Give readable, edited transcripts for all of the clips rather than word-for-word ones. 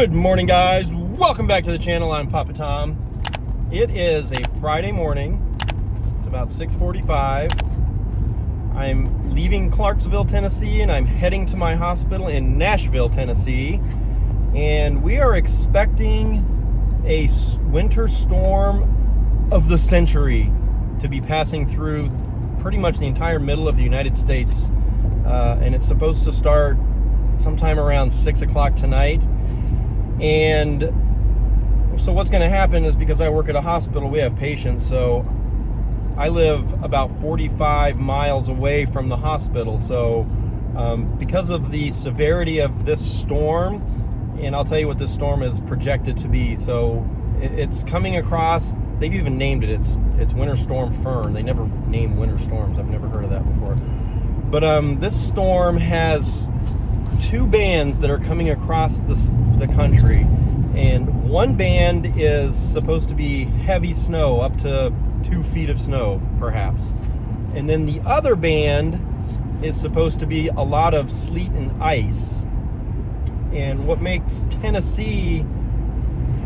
Good morning, guys. Welcome back to the channel. I'm Papa Tom. It is a Friday morning. It's about 6:45. I'm leaving Clarksville, Tennessee, and I'm heading to my hospital in Nashville, Tennessee. And we are expecting a winter storm of the century to be passing through pretty much the entire middle of the United States. And it's supposed to start sometime around 6 o'clock tonight. And so what's going to happen is, because I work at a hospital, we have patients, so I live about 45 miles away from the hospital. So because of the severity of this storm, and I'll tell you what this storm is projected to be. So it's coming across, they've even named it, it's Winter Storm Fern. They never name winter storms. I've never heard of that before. But this storm has two bands that are coming across the country, and one band is supposed to be heavy snow, up to 2 feet of snow perhaps, and then the other band is supposed to be a lot of sleet and ice. And what makes Tennessee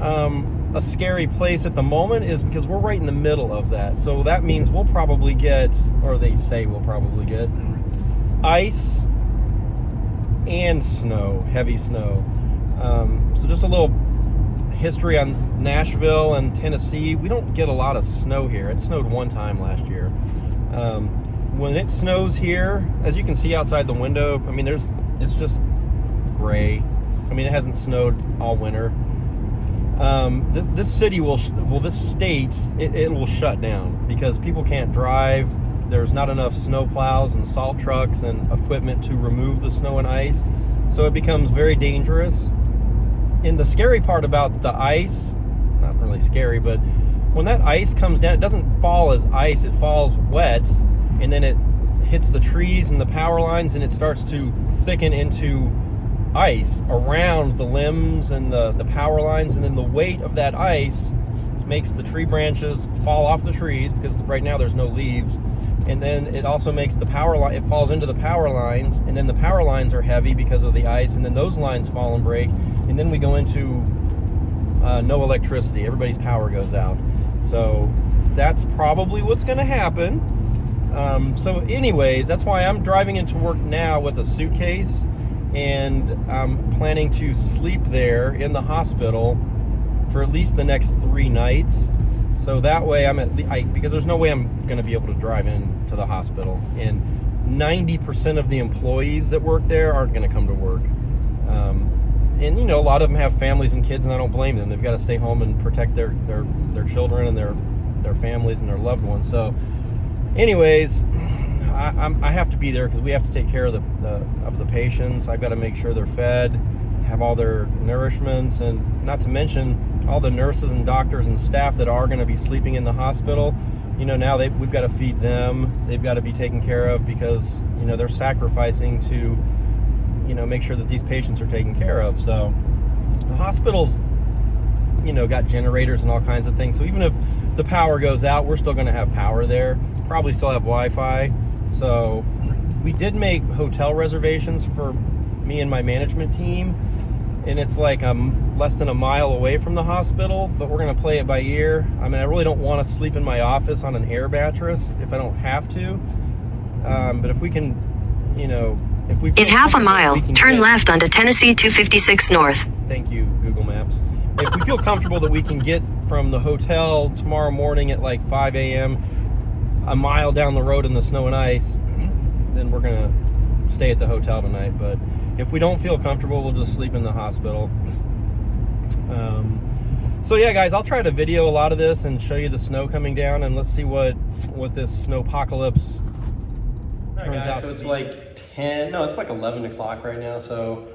a scary place at the moment is because we're right in the middle of that. So that means we'll probably get, or they say we'll probably get, ice and snow, heavy snow. So just a little history on Nashville and Tennessee. We don't get a lot of snow here. It snowed one time last year. When it snows here, as you can see outside the window, I mean, it's just gray. I mean, it hasn't snowed all winter. This city this state, it will shut down because people can't drive. There's not enough snow plows and salt trucks and equipment to remove the snow and ice. So it becomes very dangerous. And the scary part about the ice, not really scary, but when that ice comes down, it doesn't fall as ice, it falls wet, and then it hits the trees and the power lines, and it starts to thicken into ice around the limbs and the power lines. And then the weight of that ice makes the tree branches fall off the trees, because right now there's no leaves. And then it also makes the power line, it falls into the power lines, and then the power lines are heavy because of the ice, and then those lines fall and break, and then we go into no electricity. Everybody's power goes out. So that's probably what's going to happen. So anyways, that's why I'm driving into work now with a suitcase, and I'm planning to sleep there in the hospital for at least the next 3 nights. So that way because there's no way I'm going to be able to drive into the hospital, and 90% of the employees that work there aren't going to come to work. And you know, a lot of them have families and kids, and I don't blame them. They've got to stay home and protect their children and their families and their loved ones. So anyways, I have to be there because we have to take care of the patients. I've got to make sure they're fed, have all their nourishments, and not to mention all the nurses and doctors and staff that are going to be sleeping in the hospital. You know, now we've got to feed them. They've got to be taken care of because, you know, they're sacrificing to, you know, make sure that these patients are taken care of. So the hospital's, you know, got generators and all kinds of things. So even if the power goes out, we're still going to have power there. Probably still have Wi-Fi. So we did make hotel reservations for me and my management team, and it's like less than a mile away from the hospital, but we're going to play it by ear. I mean, I really don't want to sleep in my office on an air mattress if I don't have to. But if we can, you know, if we... In half a mile, turn left onto Tennessee 256 North. Thank you, Google Maps. If we feel comfortable that we can get from the hotel tomorrow morning at like 5 a.m., a mile down the road in the snow and ice, then we're going to stay at the hotel tonight. But if we don't feel comfortable, we'll just sleep in the hospital. So yeah, guys, I'll try to video a lot of this and show you the snow coming down, and let's see what this snowpocalypse turns out. So it's like 10, no, it's like 11 o'clock right now. So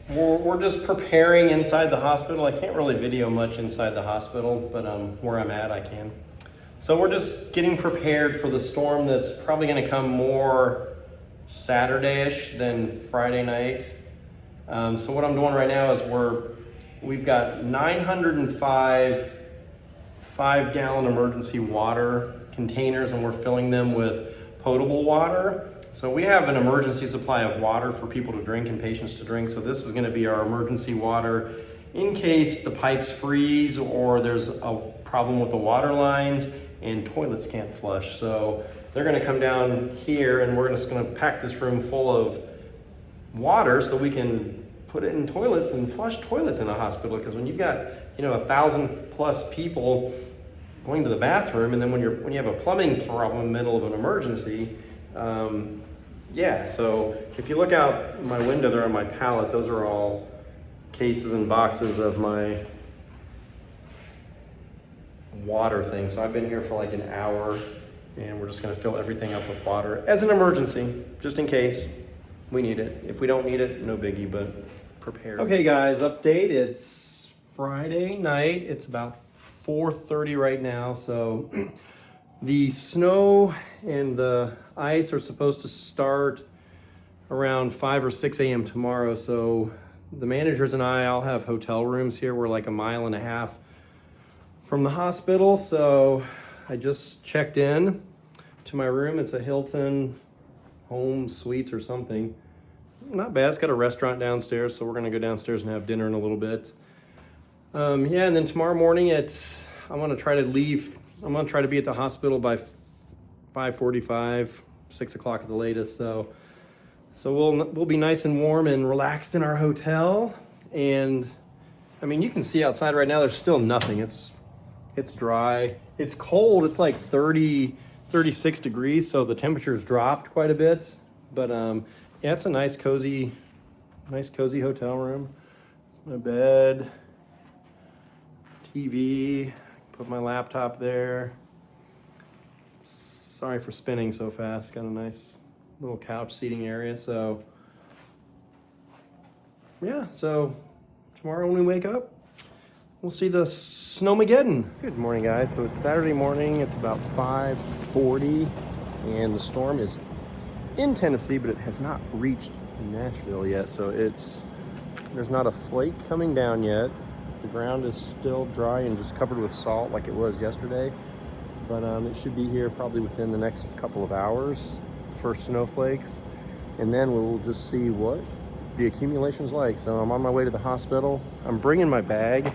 we're just preparing inside the hospital. I can't really video much inside the hospital, but where I'm at, I can. So we're just getting prepared for the storm that's probably going to come more Saturday-ish than Friday night. So what I'm doing right now is we've got 905 5-gallon emergency water containers, and we're filling them with potable water. So we have an emergency supply of water for people to drink and patients to drink. So this is going to be our emergency water in case the pipes freeze or there's a problem with the water lines and toilets can't flush. So they're gonna come down here and we're just gonna pack this room full of water so we can put it in toilets and flush toilets in a hospital. Because when you've got 1,000+ people going to the bathroom, and then when you have a plumbing problem in the middle of an emergency, yeah. So if you look out my window there on my pallet, those are all cases and boxes of my water thing. So I've been here for like an hour, and we're just gonna fill everything up with water as an emergency, just in case we need it. If we don't need it, no biggie, but prepare. Okay guys, update. It's Friday night. It's about 4:30 right now. So the snow and the ice are supposed to start around 5 or 6 a.m. tomorrow. So the managers and I all have hotel rooms here. We're like 1.5 miles from the hospital. So I just checked in to my room. It's a Hilton Home Suites or something. Not bad. It's got a restaurant downstairs, so we're gonna go downstairs and have dinner in a little bit. Yeah, and then tomorrow morning I'm gonna try to leave. I'm gonna try to be at the hospital by 5:45, 6 o'clock at the latest. So we'll be nice and warm and relaxed in our hotel. And I mean, you can see outside right now. There's still nothing. It's dry. It's cold. It's like 36 degrees, so the temperature's dropped quite a bit. But yeah, it's a nice cozy hotel room. My bed, TV, put my laptop there. Sorry for spinning so fast. Got a nice little couch seating area. So yeah, so tomorrow when we wake up, we'll see the Snowmageddon. Good morning, guys. So it's Saturday morning. It's about 5:40, and the storm is in Tennessee, but it has not reached Nashville yet. So there's not a flake coming down yet. The ground is still dry and just covered with salt like it was yesterday. But it should be here probably within the next couple of hours, the first snowflakes. And then we'll just see what the accumulation's like. So I'm on my way to the hospital. I'm bringing my bag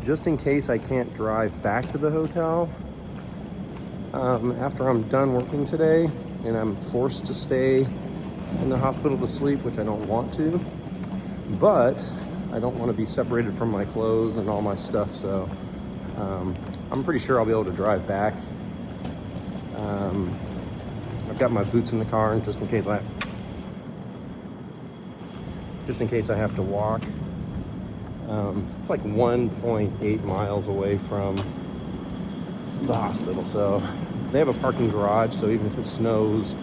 just in case I can't drive back to the hotel after I'm done working today and I'm forced to stay in the hospital to sleep, which I don't want to, but I don't want to be separated from my clothes and all my stuff. So I'm pretty sure I'll be able to drive back. I've got my boots in the car, and just in case I have to walk. It's like 1.8 miles away from the hospital. So they have a parking garage, so even if it snows,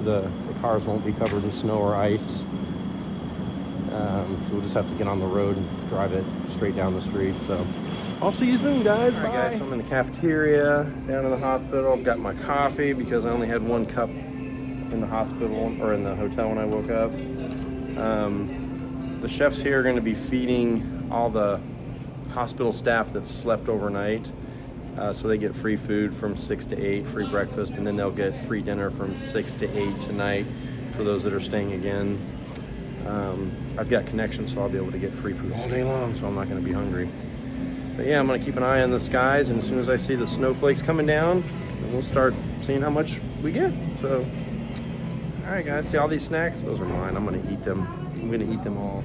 the cars won't be covered in snow or ice. So we'll just have to get on the road and drive it straight down the street. So I'll see you soon, guys. All right, guys, so I'm in the cafeteria down in the hospital. I've got my coffee because I only had 1 cup in the hospital or in the hotel when I woke up. The chefs here are going to be feeding all the hospital staff that slept overnight. So they get free food from 6 to 8, free breakfast, and then they'll get free dinner from 6 to 8 tonight for those that are staying again. I've got connections, so I'll be able to get free food all day long, so I'm not going to be hungry. But yeah, I'm going to keep an eye on the skies, and as soon as I see the snowflakes coming down, then we'll start seeing how much we get. So, all right, guys, see all these snacks? Those are mine. I'm going to eat them. I'm going to eat them all.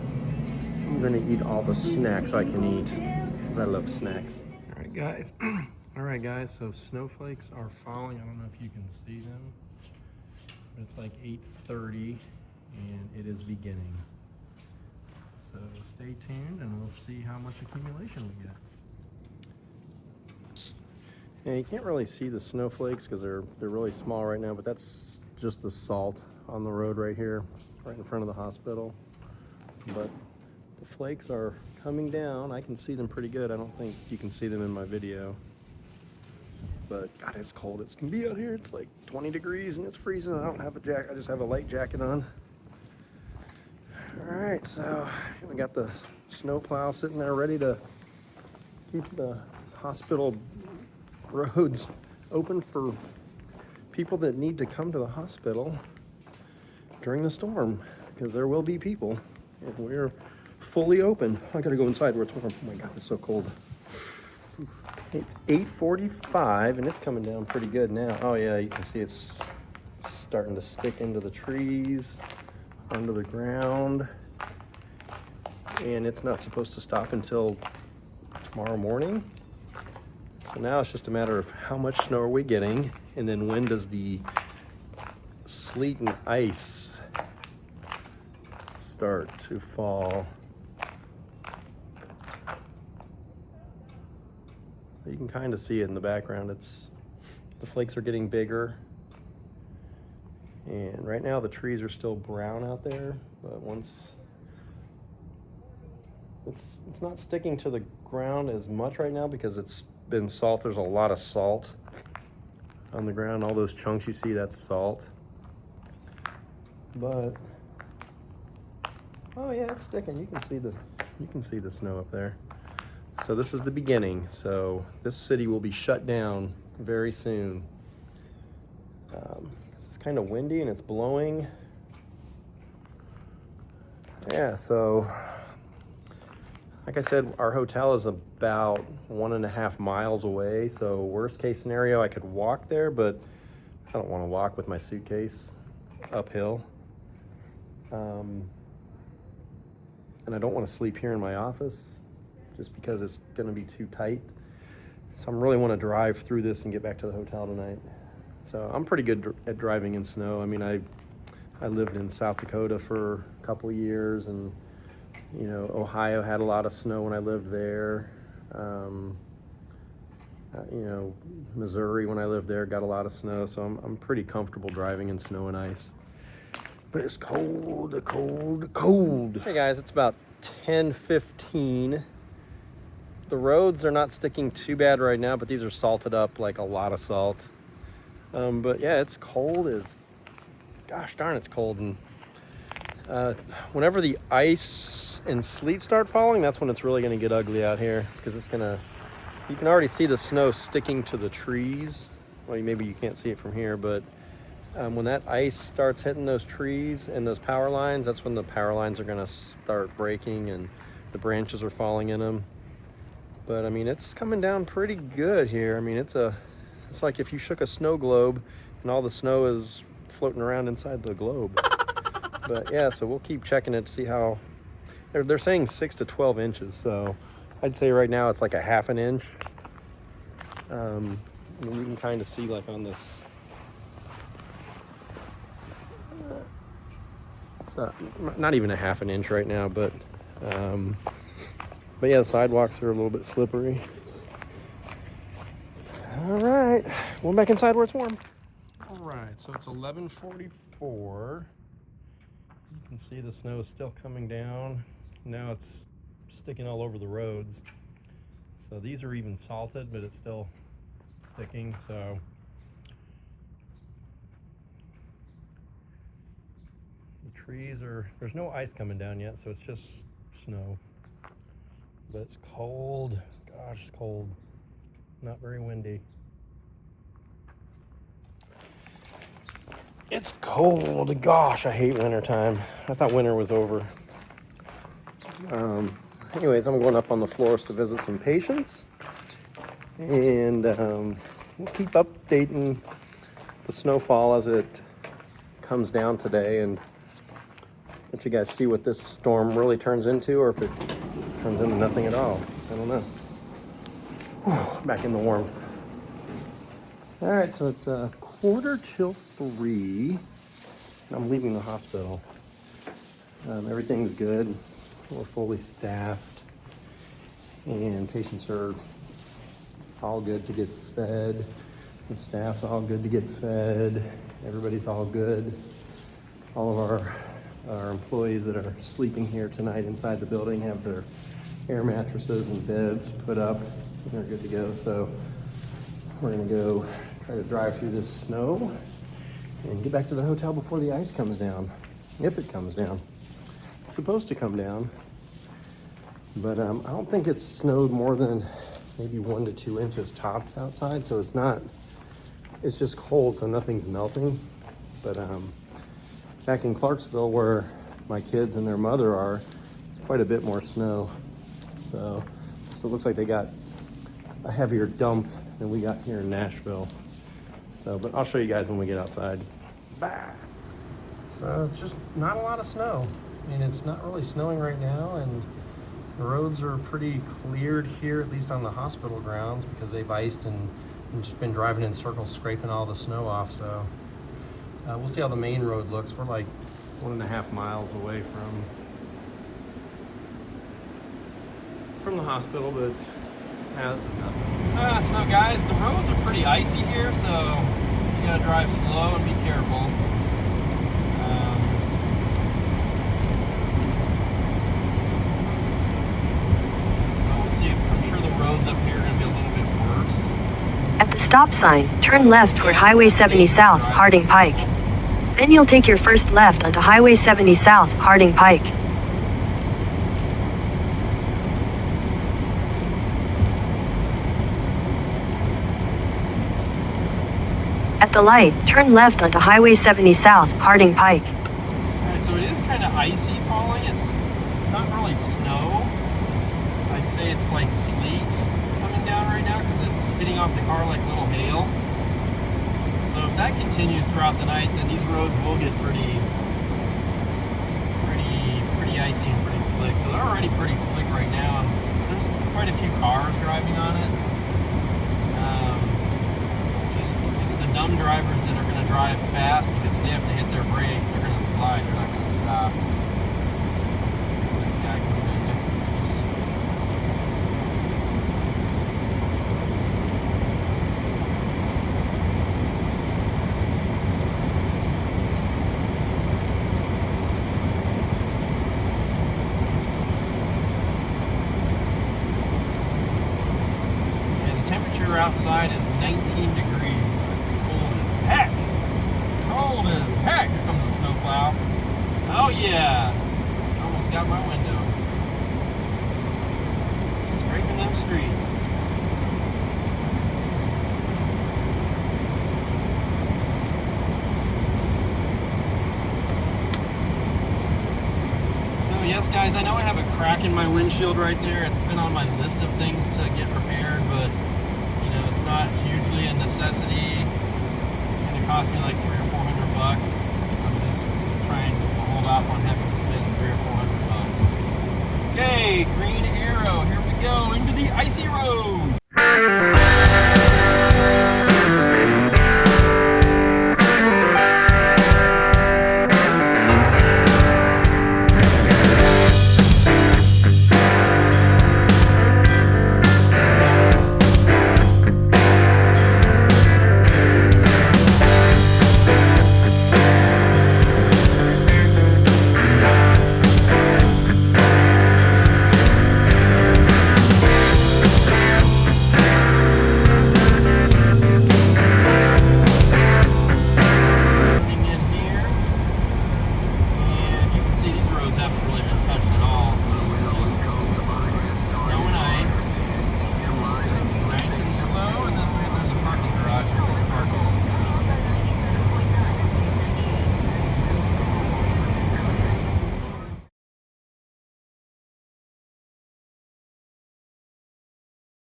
I'm going to eat all the snacks I can eat because I love snacks. All right, guys. All right, guys, so snowflakes are falling. I don't know if you can see them, but it's like 8:30, and it is beginning. So stay tuned, and we'll see how much accumulation we get. Yeah, you can't really see the snowflakes because they're really small right now, but that's just the salt on the road right here, right in front of the hospital. But the flakes are coming down. I can see them pretty good. I don't think you can see them in my video. But God, it's cold. It's gonna be out here. It's like 20 degrees and it's freezing. I don't have a jacket. I just have a light jacket on. All right, so we got the snowplow sitting there ready to keep the hospital roads open for people that need to come to the hospital during the storm, because there will be people, and we're fully open. I gotta go inside where it's warm. Oh my God, it's so cold. It's 8:45 and it's coming down pretty good now. Oh yeah, you can see it's starting to stick into the trees, onto the ground. And it's not supposed to stop until tomorrow morning. So now it's just a matter of how much snow are we getting, and then when does the sleet and ice start to fall. You can kind of see it in the background. The flakes are getting bigger. And right now the trees are still brown out there, but once it's not sticking to the ground as much right now because it's been salt. There's a lot of salt on the ground. All those chunks you see, that's salt. But oh yeah, it's sticking. You can see the snow up there. So this is the beginning. So this city will be shut down very soon. It's kind of windy and it's blowing. Yeah, so like I said, our hotel is about 1.5 miles away. So worst case scenario, I could walk there, but I don't want to walk with my suitcase uphill. And I don't want to sleep here in my office just because it's going to be too tight. So I really want to drive through this and get back to the hotel tonight. So I'm pretty good at driving in snow. I mean, I lived in South Dakota for a couple of years, and you know, Ohio had a lot of snow when I lived there. You know, Missouri when I lived there got a lot of snow, so I'm pretty comfortable driving in snow and ice. But it's cold, cold, cold. Hey guys, it's about 10:15. The roads are not sticking too bad right now, but these are salted up, like a lot of salt. But yeah, it's cold as, gosh darn, it's cold. And whenever the ice and sleet start falling, that's when it's really gonna get ugly out here, because you can already see the snow sticking to the trees. Well, maybe you can't see it from here, but when that ice starts hitting those trees and those power lines, that's when the power lines are gonna start breaking and the branches are falling in them. But I mean, it's coming down pretty good here. I mean, it's like if you shook a snow globe and all the snow is floating around inside the globe. But yeah, so we'll keep checking it to see how, they're saying 6 to 12 inches. So I'd say right now it's like a 1/2 inch. And you can kind of see like on this, so not even a 1/2 inch right now, but yeah, the sidewalks are a little bit slippery. All right, going back inside where it's warm. All right, so it's 11:44. You can see the snow is still coming down. Now it's sticking all over the roads. So these are even salted, but it's still sticking. So the trees there's no ice coming down yet, so it's just snow. But it's cold. Gosh, it's cold. Not very windy. It's cold. Gosh, I hate wintertime. I thought winter was over. Anyways, I'm going up on the floors to visit some patients. And we'll keep updating the snowfall as it comes down today, and let you guys see what this storm really turns into, or if it turns into nothing at all. I don't know. Whew, back in the warmth. All right, so it's 2:45. I'm leaving the hospital. Everything's good. We're fully staffed, and patients are all good to get fed. The staff's all good to get fed. Everybody's all good. All of our employees that are sleeping here tonight inside the building have their air mattresses and beds put up. They're good to go. So we're gonna go try to drive through this snow and get back to the hotel before the ice comes down, if it comes down. It's supposed to come down, but I don't think it's snowed more than maybe 1 to 2 inches tops outside. So it's just cold, so nothing's melting. But back in Clarksville, where my kids and their mother are, it's quite a bit more snow. So it looks like they got a heavier dump than we got here in Nashville. So, but I'll show you guys when we get outside. Bah. So it's just not a lot of snow. I mean, it's not really snowing right now, and the roads are pretty cleared here, at least on the hospital grounds, because they've iced and just been driving in circles, scraping all the snow off. So we'll see how the main road looks. We're like 1.5 miles away from the hospital, but this is nothing. So guys, the roads are pretty icy here, so you gotta drive slow and be careful. We'll see. I'm sure the roads up here are gonna be a little bit worse. At the stop sign, turn left toward Highway 70 South, Harding Pike. Then you'll take your first left onto Highway 70 South, Harding Pike. At the light, turn left onto Highway 70 South, Harding Pike. Alright, so it is kind of icy falling. It's not really snow. I'd say it's like sleet coming down right now because it's hitting off the car like little hail. So if that continues throughout the night, then these roads will get pretty icy and pretty slick. So they're already pretty slick right now, and there's quite a few cars driving on it. It's the dumb drivers that are going to drive fast, because if they have to hit their brakes, they're going to slide. They're not going to stop. This guy coming in next to me. Outside is 19 degrees, so it's cold as heck. Cold as heck. Here comes a snowplow. Oh yeah, almost got my window. Scraping them streets. So yes guys, I know I have a crack in my windshield right there. It's been on my list of things to get repaired, but it's not hugely a necessity. It's going to cost me like $300 or $400. I'm just trying to hold off on having to spend $300 or $400. Okay, green arrow. Here we go into the icy road.